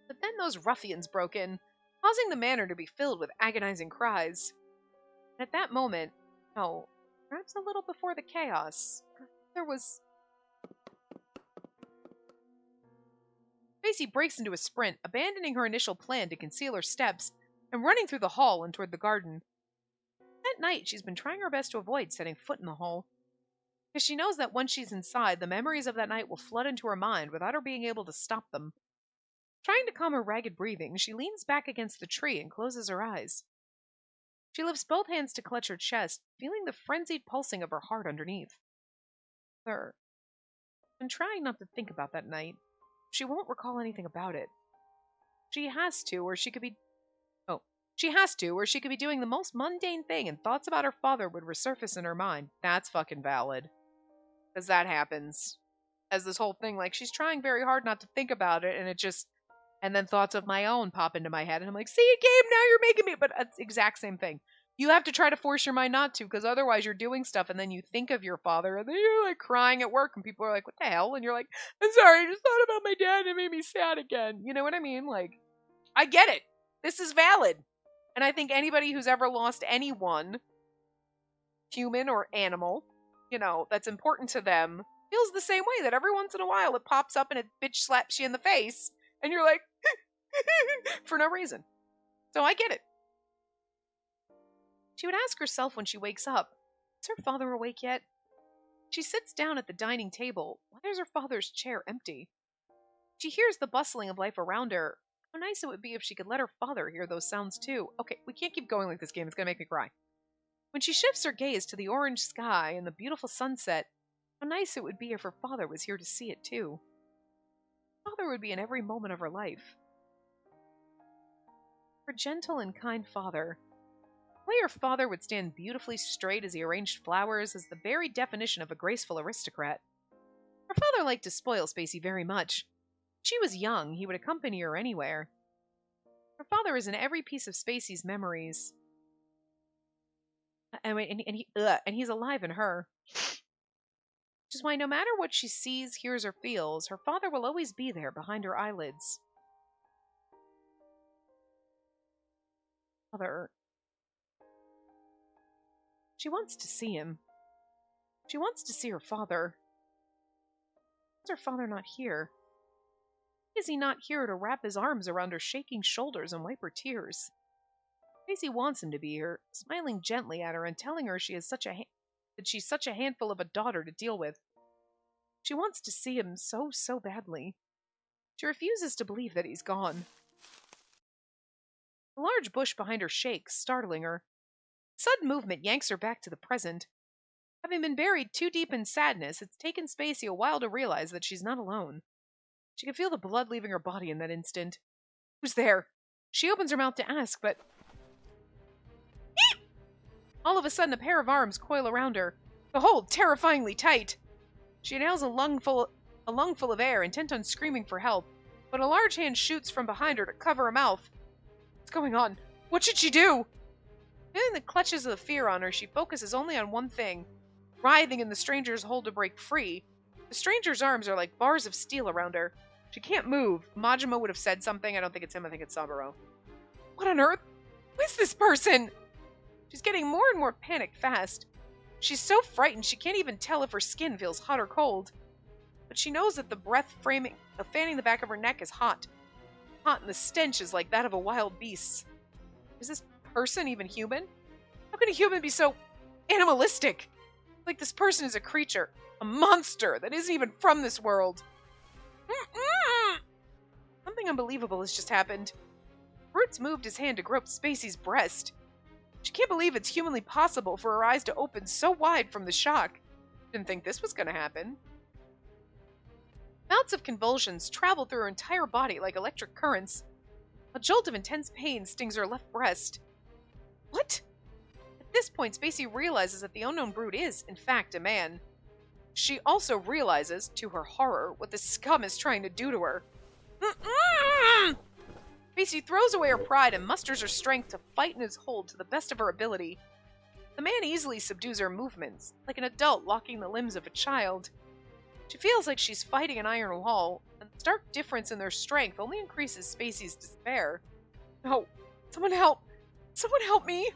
But then those ruffians broke in, causing the manor to be filled with agonizing cries. And at that moment, no, perhaps a little before the chaos, there was... Macy breaks into a sprint, abandoning her initial plan to conceal her steps, and running through the hall and toward the garden. That night, she's been trying her best to avoid setting foot in the hall, because she knows that once she's inside, the memories of that night will flood into her mind without her being able to stop them. Trying to calm her ragged breathing, she leans back against the tree and closes her eyes. She lifts both hands to clutch her chest, feeling the frenzied pulsing of her heart underneath. Her. And trying not to think about that night. She won't recall anything about it. She has to, or she could be doing the most mundane thing and thoughts about her father would resurface in her mind. That's fucking valid. Because that happens. As this whole thing, like, she's trying very hard not to think about it, and it just... And then thoughts of my own pop into my head, and I'm like, see, Gabe, now you're making me... But it's the exact same thing. You have to try to force your mind not to, because otherwise you're doing stuff, and then you think of your father, and then you're, like, crying at work, and people are like, what the hell? And you're like, I'm sorry, I just thought about my dad, and it made me sad again. You know what I mean? Like, I get it. This is valid. And I think anybody who's ever lost anyone, human or animal, that's important to them, feels the same way, that every once in a while it pops up and it bitch slaps you in the face, and you're like, for no reason. So I get it. She would ask herself when she wakes up, is her father awake yet? She sits down at the dining table. Why is her father's chair empty? She hears the bustling of life around her. How nice it would be if she could let her father hear those sounds too. Okay, we can't keep going like this game. It's going to make me cry. When she shifts her gaze to the orange sky and the beautiful sunset, how nice it would be if her father was here to see it too. Father would be in every moment of her life. Her gentle and kind father. The way her father would stand beautifully straight as he arranged flowers is the very definition of a graceful aristocrat. Her father liked to spoil Spacey very much. She was young, he would accompany her anywhere. Her father is in every piece of Spacey's memories. And he's alive in her. Which is why no matter what she sees, hears, or feels, her father will always be there behind her eyelids. Father. She wants to see him. She wants to see her father. Why is her father not here? Why is he not here to wrap his arms around her shaking shoulders and wipe her tears? Spacey wants him to be here, smiling gently at her and telling her that she's such a handful of a daughter to deal with. She wants to see him so badly. She refuses to believe that he's gone. The large bush behind her shakes, startling her. Sudden movement yanks her back to the present. Having been buried too deep in sadness, it's taken Spacey a while to realize that she's not alone. She can feel the blood leaving her body in that instant. Who's there? She opens her mouth to ask, but... All of a sudden, a pair of arms coil around her, the hold terrifyingly tight. She inhales a lungful of air, intent on screaming for help, but a large hand shoots from behind her to cover her mouth. What's going on? What should she do? Feeling the clutches of the fear on her, she focuses only on one thing. Writhing in the stranger's hold to break free, the stranger's arms are like bars of steel around her. She can't move. Majima would have said something. I don't think it's him. I think it's Saburo. What on earth? Who is this person? She's getting more and more panicked fast. She's so frightened she can't even tell if her skin feels hot or cold. But she knows that the breath fanning the back of her neck is hot. Hot, and the stench is like that of a wild beast. Is this person even human? How can a human be so animalistic? Like this person is a creature, a monster that isn't even from this world. Something unbelievable has just happened. Roots moved his hand to grope Spacey's breast. She can't believe it's humanly possible for her eyes to open so wide from the shock. Didn't think this was going to happen. Bouts of convulsions travel through her entire body like electric currents. A jolt of intense pain stings her left breast. What? At this point, Spacey realizes that the unknown brute is, in fact, a man. She also realizes, to her horror, what the scum is trying to do to her. Spacey throws away her pride and musters her strength to fight in his hold to the best of her ability. The man easily subdues her movements, like an adult locking the limbs of a child. She feels like she's fighting an iron wall, and the stark difference in their strength only increases Spacey's despair. No, someone help! Someone help me!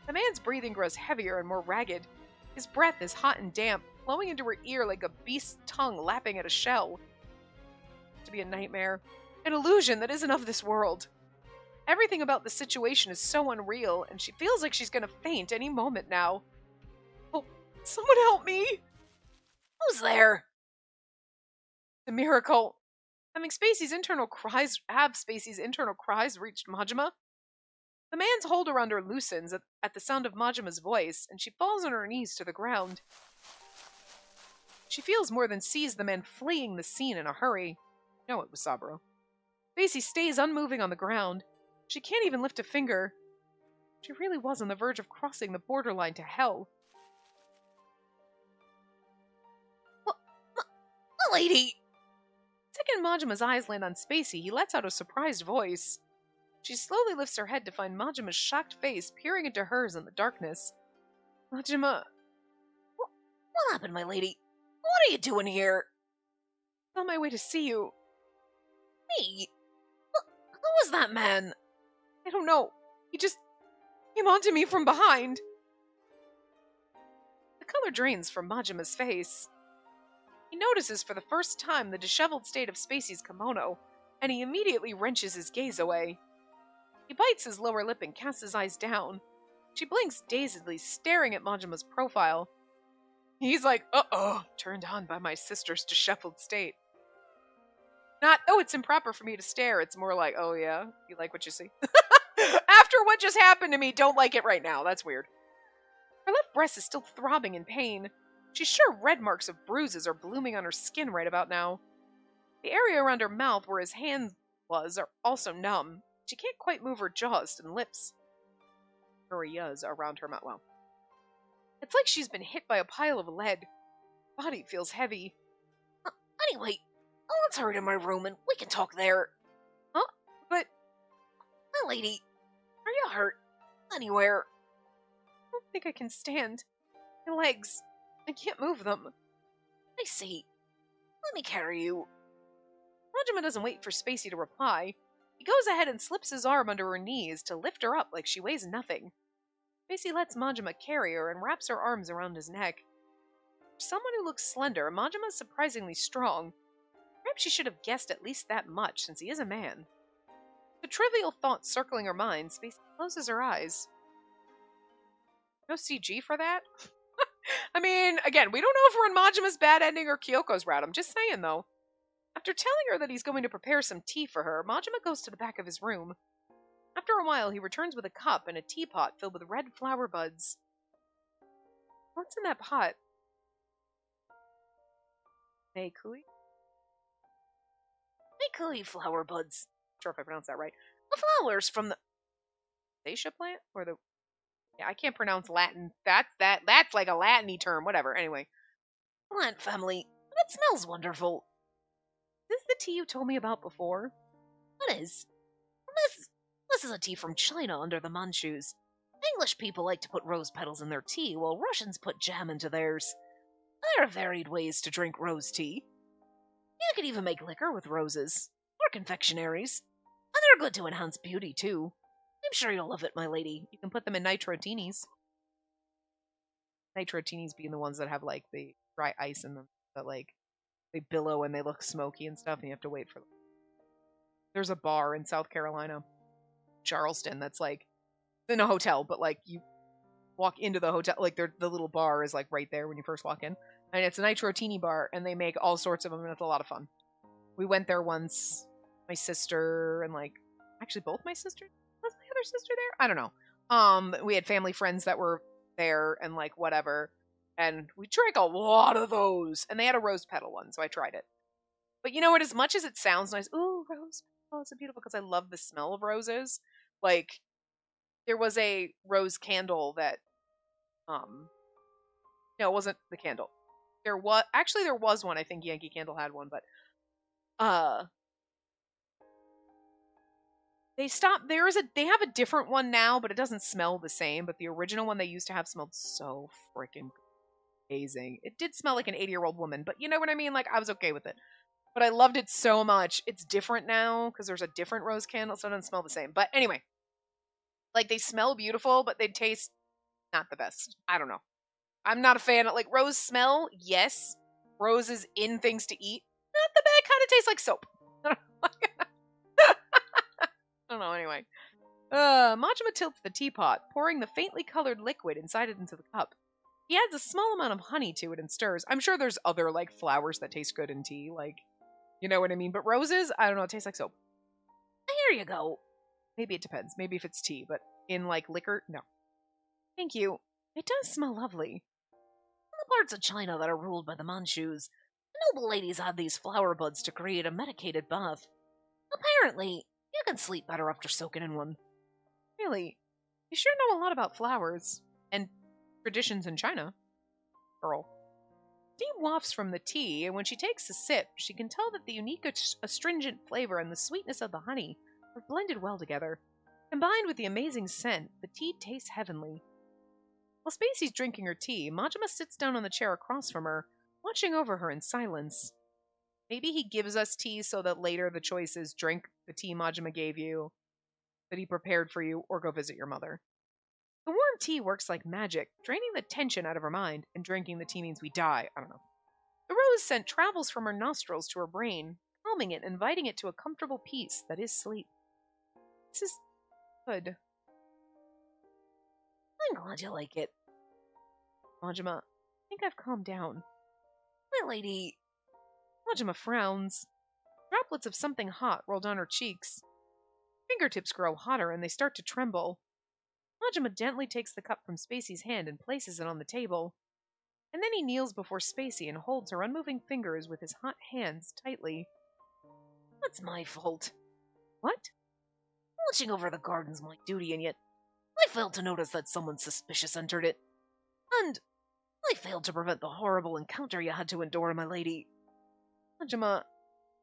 The man's breathing grows heavier and more ragged. His breath is hot and damp, flowing into her ear like a beast's tongue lapping at a shell. To be a nightmare. An illusion that isn't of this world. Everything about the situation is so unreal, and she feels like she's gonna faint any moment now. Oh, someone help me! Who's there? The miracle. Have Spacey's internal cries reached Majima? The man's hold around her loosens at the sound of Majima's voice, and she falls on her knees to the ground. She feels more than sees the man fleeing the scene in a hurry. No, it was Saburo. Spacey stays unmoving on the ground. She can't even lift a finger. She really was on the verge of crossing the borderline to hell. Lady! The second Majima's eyes land on Spacey, he lets out a surprised voice. She slowly lifts her head to find Majima's shocked face peering into hers in the darkness. Majima... What happened, my lady? What are you doing here? I'm on my way to see you. Me? Who was that man? I don't know. He just came onto me from behind. The color drains from Majima's face. He notices for the first time the disheveled state of Spacey's kimono, and he immediately wrenches his gaze away. He bites his lower lip and casts his eyes down. She blinks dazedly, staring at Majima's profile. He's like, uh-oh, turned on by my sister's disheveled state. Not, oh, it's improper for me to stare. It's more like, oh yeah, you like what you see? After what just happened to me, don't like it right now. That's weird. Her left breast is still throbbing in pain. She's sure red marks of bruises are blooming on her skin right about now. The area around her mouth where his hand was are also numb. She can't quite move her jaws and lips. Areas around her mouth. Well, it's like she's been hit by a pile of lead. Her body feels heavy. Anyway, let's hurry to my room and we can talk there. Huh? But, my lady, are you hurt? Anywhere? I don't think I can stand. My legs. I can't move them. I see. Let me carry you. Majima doesn't wait for Spacey to reply. He goes ahead and slips his arm under her knees to lift her up like she weighs nothing. Spacey lets Majima carry her and wraps her arms around his neck. For someone who looks slender, Majima's surprisingly strong. Perhaps she should have guessed at least that much, since he is a man. The trivial thought circling her mind, Spacey closes her eyes. No CG for that? I mean, again, we don't know if we're in Majima's bad ending or Kyoko's route. I'm just saying, though. After telling her that he's going to prepare some tea for her, Majima goes to the back of his room. After a while, he returns with a cup and a teapot filled with red flower buds. What's in that pot? Meikui? Meikui flower buds. Not sure if I pronounced that right. The flowers from the Acacia plant? Or the... Yeah, I can't pronounce Latin. That's like a Latin-y term. Whatever. Anyway. Plant family. That smells wonderful. Is this the tea you told me about before? What is? This is a tea from China under the Manchus. English people like to put rose petals in their tea, while Russians put jam into theirs. There are varied ways to drink rose tea. You could even make liquor with roses, or confectionaries. And they're good to enhance beauty, too. I'm sure you'll love it, my lady. You can put them in nitrotinis. Nitrotinis being the ones that have, like, the dry ice in them. That, like, they billow and they look smoky and stuff, and you have to wait for them. There's a bar in South Carolina, Charleston, that's, like, in a hotel, but, like, you walk into the hotel, like, the little bar is, like, right there when you first walk in. And it's a nitrotini bar, and they make all sorts of them, and it's a lot of fun. We went there once, my sister, and, like, actually both my sisters? Was my other sister there? I don't know. We had family friends that were there, and, like, whatever. And we drank a lot of those. And they had a rose petal one, so I tried it. But you know what? As much as it sounds nice, ooh, rose petal, it's so beautiful, because I love the smell of roses. Like, there was a rose candle that, no, it wasn't the candle. There was one. I think Yankee Candle had one, but, they have a different one now, but it doesn't smell the same. But the original one they used to have smelled so freaking amazing. It did smell like an 80-year-old woman, but you know what I mean? Like, I was okay with it. But I loved it so much. It's different now, because there's a different rose candle, so it doesn't smell the same. But anyway, like, they smell beautiful, but they taste not the best. I don't know. I'm not a fan of, like, rose smell, yes. Roses in things to eat, not the bad kind. Of tastes like soap. I don't know, anyway. Majima tilts the teapot, pouring the faintly colored liquid inside it into the cup. He adds a small amount of honey to it and stirs. I'm sure there's other, like, flowers that taste good in tea, like, you know what I mean? But roses, I don't know, it tastes like soap. Here you go. Maybe it depends. Maybe if it's tea, but in, like, liquor, no. Thank you. It does smell lovely. In the parts of China that are ruled by the Manchus, the noble ladies have these flower buds to create a medicated bath. Apparently, you can sleep better after soaking in one. Really? You sure know a lot about flowers. And traditions in China. Girl. Steam wafts from the tea, and when she takes a sip, she can tell that the unique astringent flavor and the sweetness of the honey are blended well together. Combined with the amazing scent, the tea tastes heavenly. While Spacey's drinking her tea, Majima sits down on the chair across from her, watching over her in silence. Maybe he gives us tea so that later the choice is drink the tea Majima gave you. that he prepared for you, or go visit your mother. The warm tea works like magic, draining the tension out of her mind, and drinking the tea means we die. I don't know. The rose scent travels from her nostrils to her brain, calming it, inviting it to a comfortable peace that is sleep. This is good. I'm glad you like it. Majima, I think I've calmed down. My lady. Majima frowns. Droplets of something hot roll down her cheeks. Fingertips grow hotter and they start to tremble. Majima gently takes the cup from Spacey's hand and places it on the table. And then he kneels before Spacey and holds her unmoving fingers with his hot hands tightly. That's my fault. What? Watching over the garden's my duty, and yet I failed to notice that someone suspicious entered it. And I failed to prevent the horrible encounter you had to endure, my lady. Majima,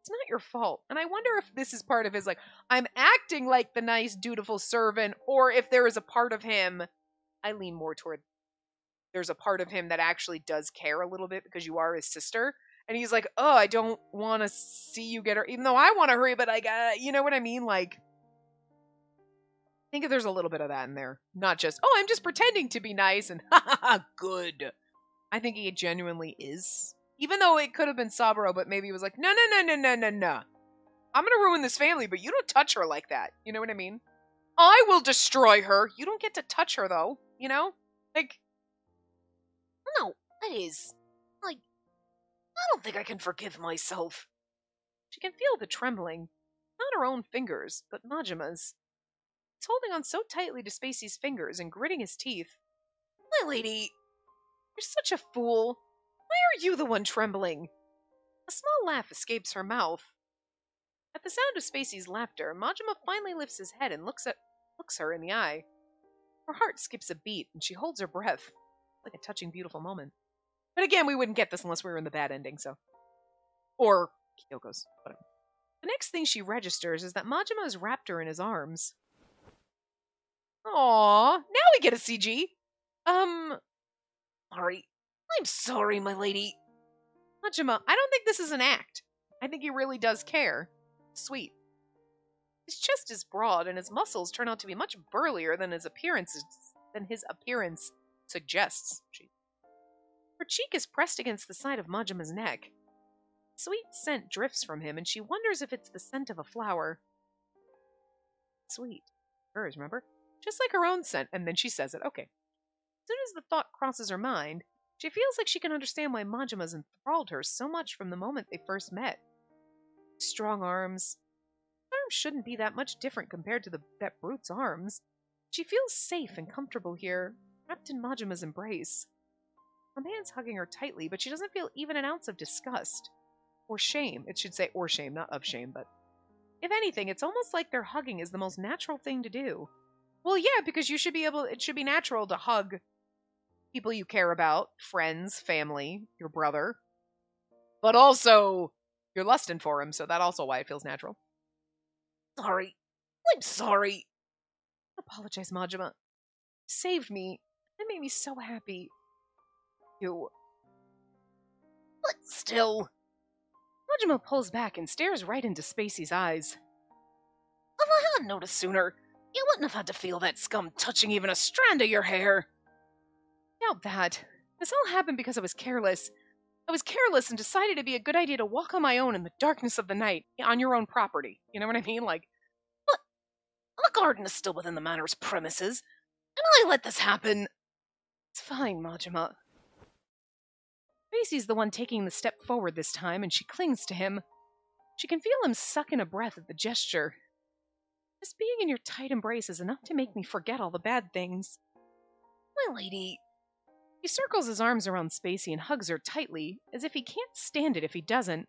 it's not your fault. And I wonder if this is part of his, I'm acting like the nice, dutiful servant, or if there is a part of him, I lean more toward, there's a part of him that actually does care a little bit because you are his sister. And he's like, oh, I don't want to see you get her, even though I want to hurry, but you know what I mean? I think there's a little bit of that in there. Not just, oh, I'm just pretending to be nice and ha ha ha, good. I think he genuinely is. Even though it could have been Saburo, but maybe he was like, no. I'm going to ruin this family, but you don't touch her like that. You know what I mean? I will destroy her. You don't get to touch her, though. You know? No, that is. I don't think I can forgive myself. She can feel the trembling. Not her own fingers, but Majima's. He's holding on so tightly to Spacey's fingers and gritting his teeth. My lady, you're such a fool. Why are you the one trembling? A small laugh escapes her mouth. At the sound of Spacey's laughter, Majima finally lifts his head and looks her in the eye. Her heart skips a beat, and she holds her breath. Like a touching, beautiful moment. But again, we wouldn't get this unless we were in the bad ending, so. Or Kyoko's, whatever. The next thing she registers is that Majima has wrapped her in his arms. Aww, now we get a CG. Sorry. I'm sorry, my lady. Majima, I don't think this is an act. I think he really does care. Sweet. His chest is broad, and his muscles turn out to be much burlier than his appearance suggests. Her cheek is pressed against the side of Majima's neck. Sweet scent drifts from him, and she wonders if it's the scent of a flower. Sweet. Hers, remember? Just like her own scent, and then she says it. Okay. As soon as the thought crosses her mind, she feels like she can understand why Majima's enthralled her so much from the moment they first met. Strong arms. His arms shouldn't be that much different compared to that brute's arms. She feels safe and comfortable here, wrapped in Majima's embrace. Her man's hugging her tightly, but she doesn't feel even an ounce of disgust. Or shame. It should say or shame, not of shame, but if anything, it's almost like their hugging is the most natural thing to do. Well, yeah, because it should be natural to hug people you care about, friends, family, your brother, but also you're lusting for him, so that's also why it feels natural. Sorry. I'm sorry. I apologize, Majima. You saved me. That made me so happy. You. But still. Majima pulls back and stares right into Spacey's eyes. If I hadn't noticed sooner, you wouldn't have had to feel that scum touching even a strand of your hair. Doubt that. This all happened because I was careless. I was careless and decided it'd be a good idea to walk on my own in the darkness of the night, on your own property. You know what I mean? But the garden is still within the manor's premises, and I let this happen. It's fine, Majima. Spacey's the one taking the step forward this time, and she clings to him. She can feel him suck in a breath at the gesture. Just being in your tight embrace is enough to make me forget all the bad things. My lady. He circles his arms around Spacey and hugs her tightly, as if he can't stand it if he doesn't.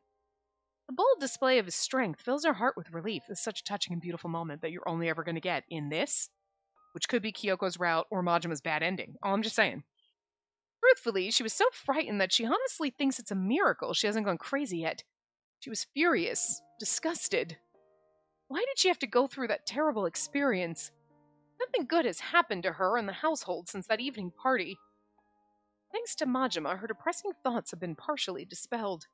The bold display of his strength fills her heart with relief. It's such a touching and beautiful moment that you're only ever going to get in this, which could be Kyoko's route or Majima's bad ending. Oh, I'm just saying. Truthfully, she was so frightened that she honestly thinks it's a miracle she hasn't gone crazy yet. She was furious, disgusted. Why did she have to go through that terrible experience? Nothing good has happened to her and the household since that evening party. Thanks to Majima, her depressing thoughts have been partially dispelled.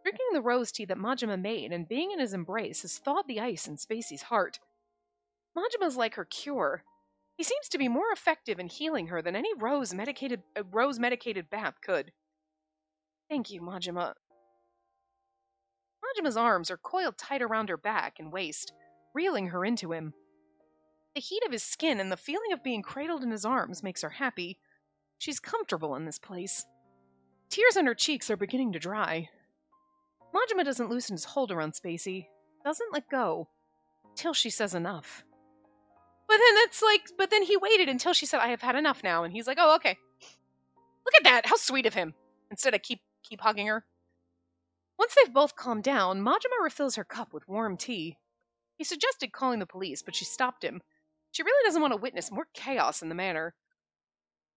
Drinking the rose tea that Majima made and being in his embrace has thawed the ice in Spacey's heart. Majima's like her cure. He seems to be more effective in healing her than any rose-medicated bath could. Thank you, Majima. Majima's arms are coiled tight around her back and waist, reeling her into him. The heat of his skin and the feeling of being cradled in his arms makes her happy. She's comfortable in this place. Tears on her cheeks are beginning to dry. Majima doesn't loosen his hold around Spacey, doesn't let go, till she says enough. But then he waited until she said, I have had enough now, and he's like, oh, okay. Look at that, how sweet of him, instead of keep hugging her. Once they've both calmed down, Majima refills her cup with warm tea. He suggested calling the police, but she stopped him. She really doesn't want to witness more chaos in the manor.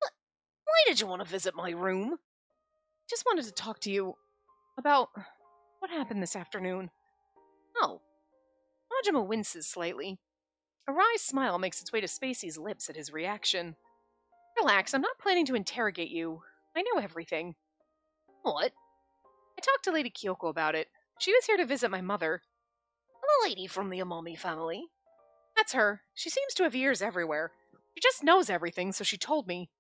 Why did you want to visit my room? Just wanted to talk to you about what happened this afternoon. Oh. Majima winces slightly. A wry smile makes its way to Spacey's lips at his reaction. Relax, I'm not planning to interrogate you. I know everything. What? I talked to Lady Kyoko about it. She was here to visit my mother. The lady from the Amami family. That's her. She seems to have ears everywhere. She just knows everything, so she told me.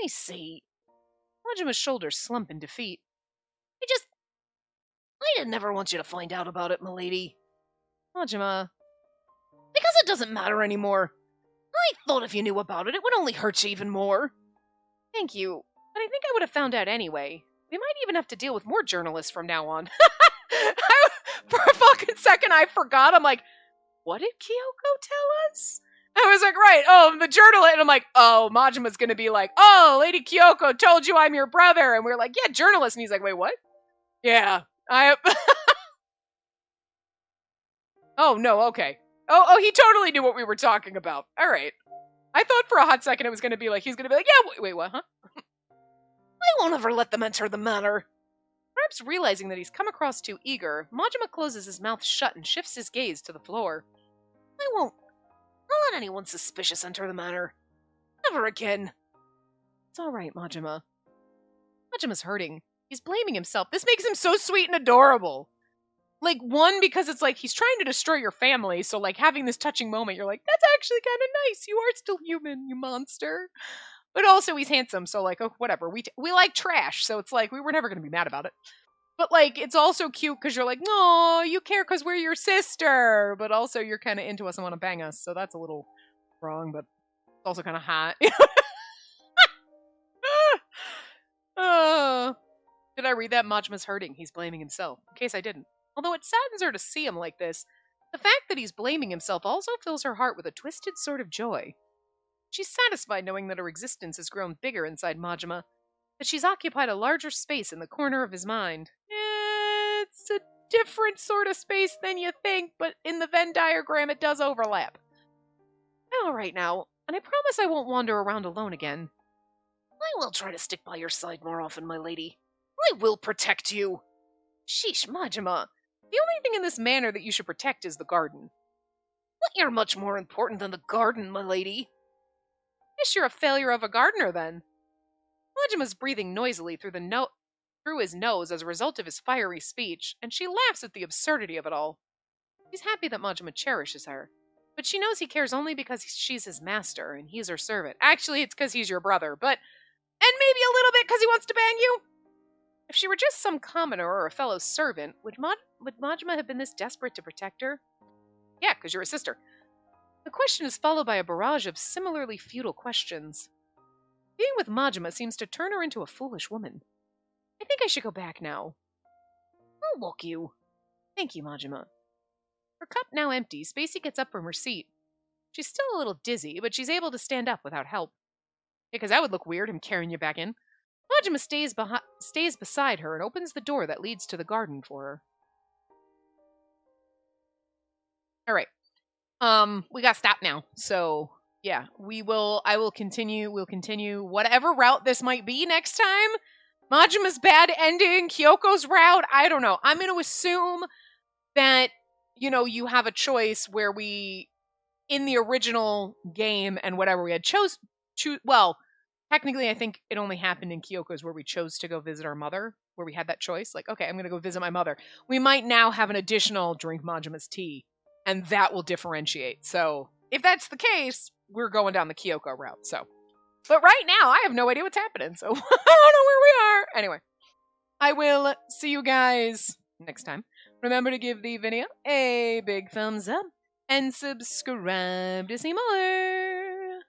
I see. Majima's shoulders slump in defeat. I didn't ever want you to find out about it, milady. Majima. Because it doesn't matter anymore. I thought if you knew about it, it would only hurt you even more. Thank you, but I think I would have found out anyway. We might even have to deal with more journalists from now on. For a fucking second, I forgot. I'm like, what did Kyoko tell us? I was like, right, the journalist. And I'm like, Majima's going to be like, Lady Kyoko told you I'm your brother. And we're like, yeah, journalist. And he's like, wait, what? Yeah, Oh, no, okay. He totally knew what we were talking about. All right. I thought for a hot second it was going to be like, he's going to be like, yeah, wait, what, huh? I won't ever let them enter the manor. Perhaps realizing that he's come across too eager, Majima closes his mouth shut and shifts his gaze to the floor. I won't let anyone suspicious enter the manor. Never again. It's all right, Majima. Majima's hurting. He's blaming himself. This makes him so sweet and adorable. Like, one, because it's like, he's trying to destroy your family, so, like, having this touching moment, you're like, that's actually kind of nice. You are still human, you monster. But also, he's handsome, so, like, oh, whatever. We like trash, so it's like, we were never going to be mad about it. But, like, it's also cute because you're like, no, you care because we're your sister. But also, you're kind of into us and want to bang us, so that's a little wrong, but it's also kind of hot. Did I read that? Majima's hurting. He's blaming himself. In case I didn't. Although it saddens her to see him like this, the fact that he's blaming himself also fills her heart with a twisted sort of joy. She's satisfied knowing that her existence has grown bigger inside Majima, that she's occupied a larger space in the corner of his mind. It's a different sort of space than you think, but in the Venn diagram it does overlap. All right now, and I promise I won't wander around alone again. I will try to stick by your side more often, my lady. I will protect you. Sheesh, Majima. The only thing in this manor that you should protect is the garden. But you're much more important than the garden, my lady. Guess you're a failure of a gardener, then. Majima's breathing noisily through his nose as a result of his fiery speech, and she laughs at the absurdity of it all. She's happy that Majima cherishes her, but she knows he cares only because she's his master and he's her servant. Actually, it's because he's your brother, and maybe a little bit because he wants to bang you. If she were just some commoner or a fellow servant, would Majima have been this desperate to protect her? Yeah, because you're a sister. The question is followed by a barrage of similarly futile questions. Being with Majima seems to turn her into a foolish woman. I think I should go back now. I'll walk you. Thank you, Majima. Her cup now empty, Spacey gets up from her seat. She's still a little dizzy, but she's able to stand up without help. Because that would look weird, him carrying you back in. Majima stays beside her and opens the door that leads to the garden for her. Alright. We gotta stop now. So, yeah, I will continue, we'll continue whatever route this might be next time. Majima's bad ending, Kyoko's route, I don't know. I'm gonna assume that, you have a choice where we, in the original game and whatever we had technically, I think it only happened in Kyoko's where we chose to go visit our mother, where we had that choice. Like, okay, I'm going to go visit my mother. We might now have an additional drink Majima's tea, and that will differentiate. So, if that's the case, we're going down the Kyoko route. So, but right now, I have no idea what's happening. So I don't know where we are. Anyway, I will see you guys next time. Remember to give the video a big thumbs up and subscribe to see more.